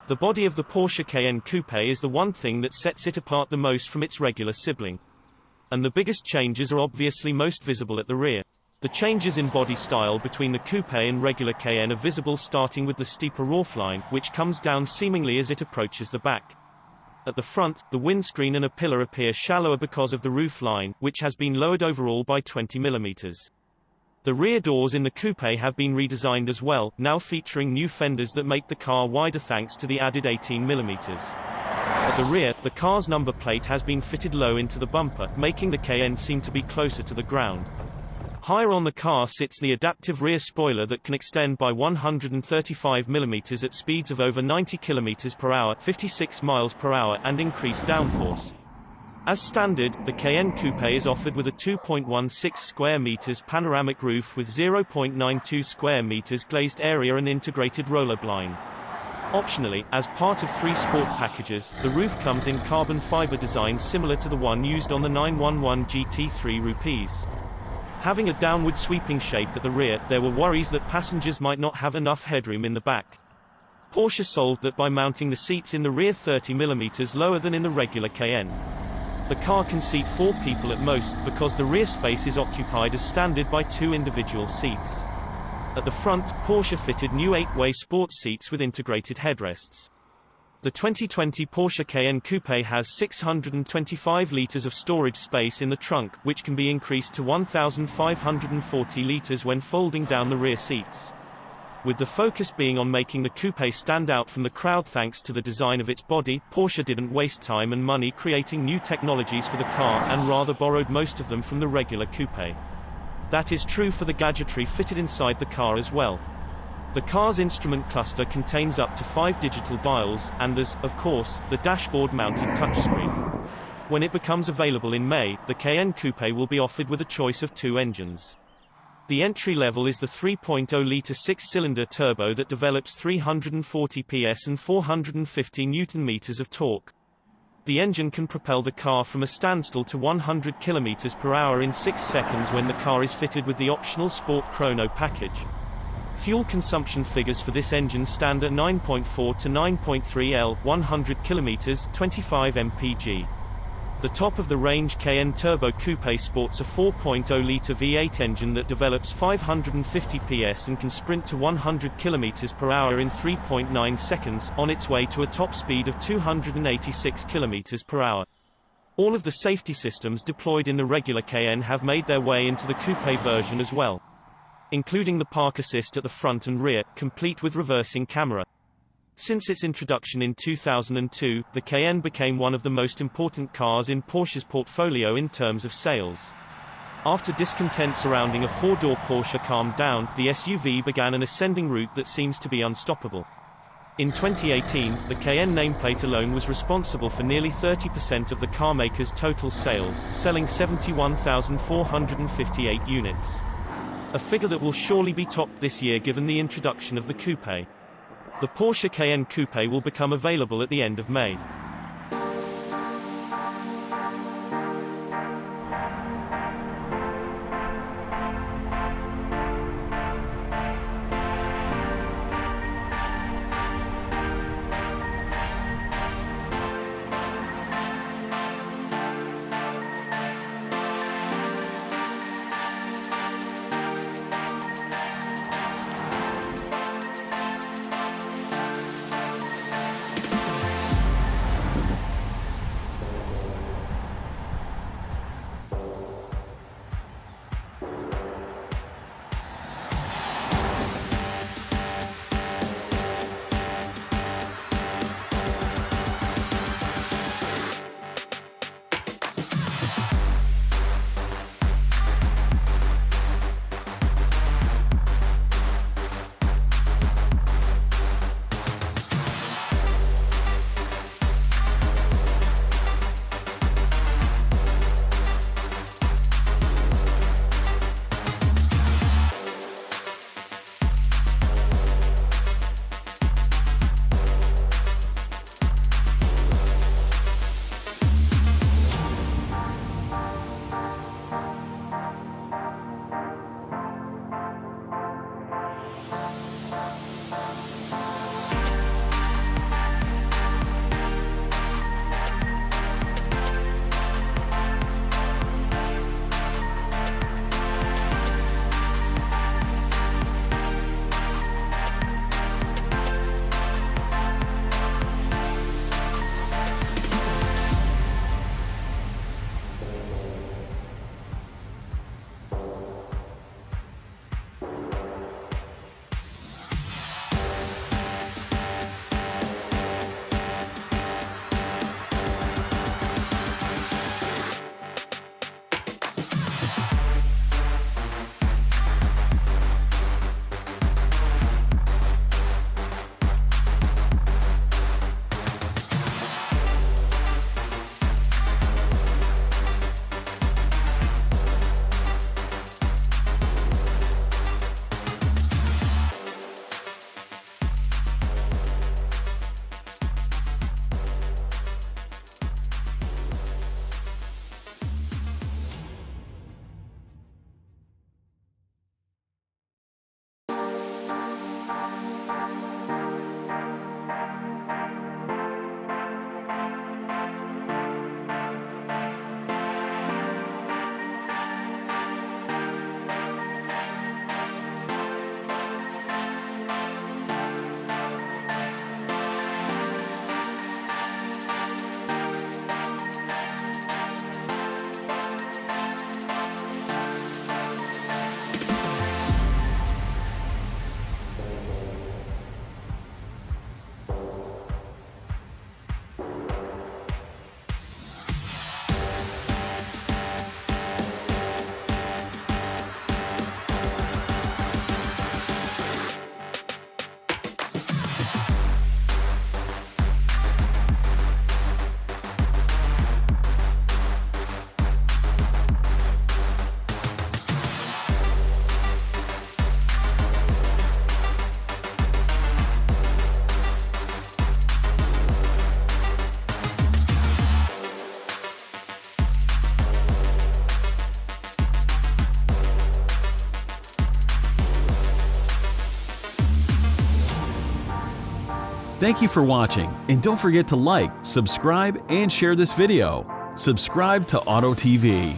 The body of the Porsche Cayenne Coupe is the one thing that sets it apart the most from its regular sibling. And the biggest changes are obviously most visible at the rear. The changes in body style between the Coupe and regular Cayenne are visible, starting with the steeper roofline, which comes down seemingly as it approaches the back. At the front, the windscreen and a pillar appear shallower because of the roofline, which has been lowered overall by 20 mm. The rear doors in the Coupe have been redesigned as well, now featuring new fenders that make the car wider thanks to the added 18 mm. At the rear, the car's number plate has been fitted low into the bumper, making the Cayenne seem to be closer to the ground. Higher on the car sits the adaptive rear spoiler that can extend by 135 mm at speeds of over 90 km per hour, 56 miles per hour, and increased downforce. As standard, the Cayenne Coupe is offered with a 2.16 square meters panoramic roof with 0.92 square meters glazed area and integrated roller blind. Optionally, as part of 3 sport packages, the roof comes in carbon fiber design similar to the one used on the 911 GT3 Rupees. Having a downward sweeping shape at the rear, there were worries that passengers might not have enough headroom in the back. Porsche solved that by mounting the seats in the rear 30 mm lower than in the regular Cayenne. The car can seat 4 people at most, because the rear space is occupied as standard by 2 individual seats. At the front, Porsche fitted new 8-way sports seats with integrated headrests. The 2020 Porsche Cayenne Coupe has 625 litres of storage space in the trunk, which can be increased to 1,540 litres when folding down the rear seats. With the focus being on making the coupe stand out from the crowd thanks to the design of its body, Porsche didn't waste time and money creating new technologies for the car, and rather borrowed most of them from the regular coupe. That is true for the gadgetry fitted inside the car as well. The car's instrument cluster contains up to 5 digital dials, and there's, of course, the dashboard-mounted touchscreen. When it becomes available in May, the Cayenne Coupe will be offered with a choice of 2 engines. The entry level is the 3.0-litre 6-cylinder turbo that develops 340 PS and 450 Nm of torque. The engine can propel the car from a standstill to 100 km per hour in 6 seconds when the car is fitted with the optional Sport Chrono package. Fuel consumption figures for this engine stand at 9.4 to 9.3 L, 100 km, 25 mpg. The top-of-the-range Cayenne Turbo Coupe sports a 4.0-litre V8 engine that develops 550 PS and can sprint to 100 km per hour in 3.9 seconds, on its way to a top speed of 286 km per hour. All of the safety systems deployed in the regular Cayenne have made their way into the coupe version as well, including the park assist at the front and rear, complete with reversing camera. Since its introduction in 2002, the Cayenne became one of the most important cars in Porsche's portfolio in terms of sales. After discontent surrounding a 4-door Porsche calmed down, the SUV began an ascending route that seems to be unstoppable. In 2018, the Cayenne nameplate alone was responsible for nearly 30% of the carmaker's total sales, selling 71,458 units. A figure that will surely be topped this year given the introduction of the coupe. The Porsche Cayenne Coupe will become available at the end of May. Thank you for watching, and don't forget to like, subscribe, and share this video. Subscribe to Auto TV.